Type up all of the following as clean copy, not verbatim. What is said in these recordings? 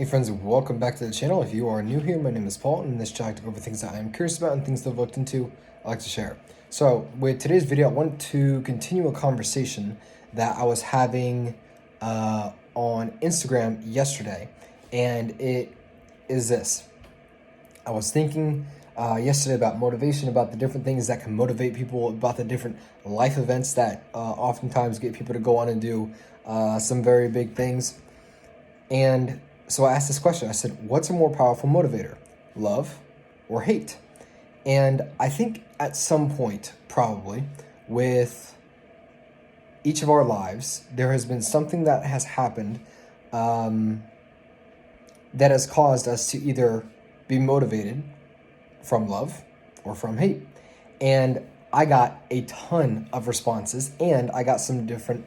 Hey friends, welcome back to the channel. If you are new here, my name is Paul, and in this channel I go over things that I am curious about and things that I've looked into, I like to share. So with today's video, I want to continue a conversation that I was having on Instagram yesterday, and it is this. I was thinking yesterday about motivation, about the different things that can motivate people, about the different life events that oftentimes get people to go on and do some very big things. And so I asked this question. I said, what's a more powerful motivator, love or hate? And I think at some point, probably, with each of our lives, there has been something that has happened that has caused us to either be motivated from love or from hate. And I got a ton of responses, and I got some different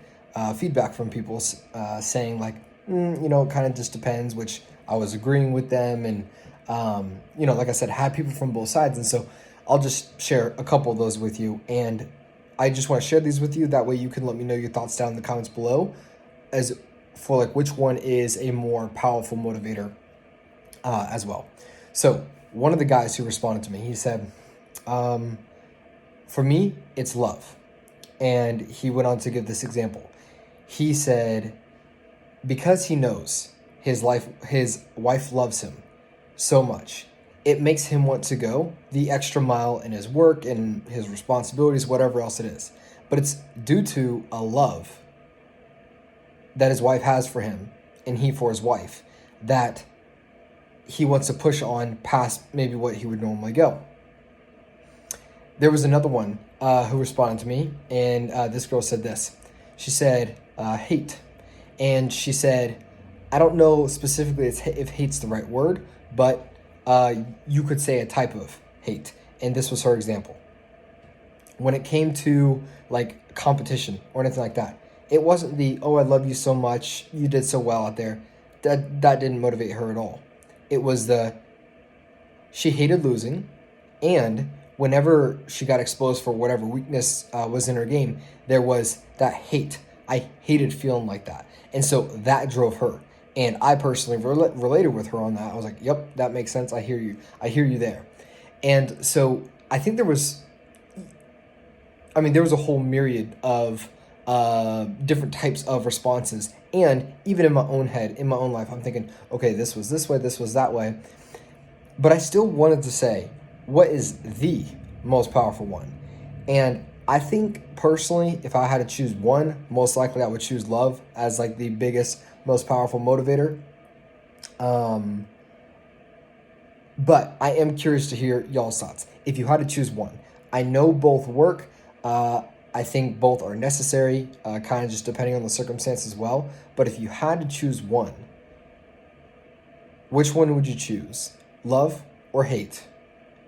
feedback from people saying like, it kind of just depends, which I was agreeing with them. And, like I said, had people from both sides. And so I'll just share a couple of those with you. And I just want to share these with you. That way you can let me know your thoughts down in the comments below as for like which one is a more powerful motivator as well. So one of the guys who responded to me, he said, for me, it's love. And he went on to give this example. He said, because he knows his wife loves him so much, it makes him want to go the extra mile in his work and his responsibilities, whatever else it is. But it's due to a love that his wife has for him and he for his wife that he wants to push on past maybe what he would normally go. There was another one who responded to me, and this girl said this. She said, hate. And she said, I don't know specifically if hate's the right word, but you could say a type of hate. And this was her example. When it came to like competition or anything like that, it wasn't the, oh, I love you so much, you did so well out there. That didn't motivate her at all. It was she hated losing, and whenever she got exposed for whatever weakness was in her game, there was that hate. I hated feeling like that. And so that drove her. And I personally related with her on that. I was like, yep, that makes sense. I hear you. I hear you there. And so I think there was a whole myriad of different types of responses. And even in my own head, in my own life, I'm thinking, okay, this was this way, this was that way. But I still wanted to say, what is the most powerful one? And I think personally, if I had to choose one, most likely I would choose love as like the biggest, most powerful motivator. But I am curious to hear y'all's thoughts. If you had to choose one, I know both work. I think both are necessary, kind of just depending on the circumstance as well. But if you had to choose one, which one would you choose? Love or hate?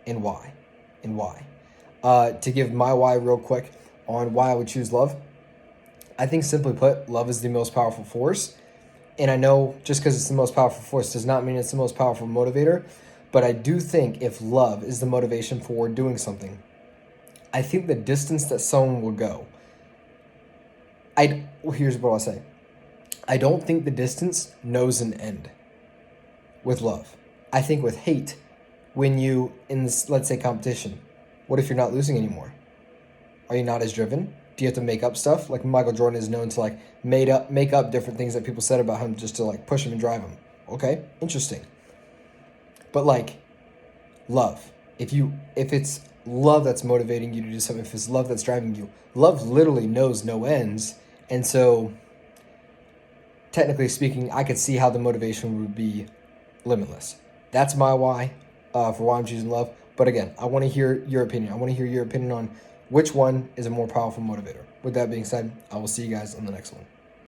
And why? And why? To give my why real quick on why I would choose love, I think simply put, love is the most powerful force. And I know just because it's the most powerful force does not mean it's the most powerful motivator. But I do think if love is the motivation for doing something, I think the distance that someone will go, here's what I'll say. I don't think the distance knows an end with love. I think with hate, when you, in this, let's say, competition, what if you're not losing anymore? Are you not as driven? Do you have to make up stuff? Like Michael Jordan is known to like make up different things that people said about him just to like push him and drive him. Okay, interesting. But like love, if it's love that's motivating you to do something, if it's love that's driving you, love literally knows no ends. And so technically speaking, I could see how the motivation would be limitless. That's my why for why I'm choosing love. But again, I want to hear your opinion. I want to hear your opinion on which one is a more powerful motivator. With that being said, I will see you guys on the next one.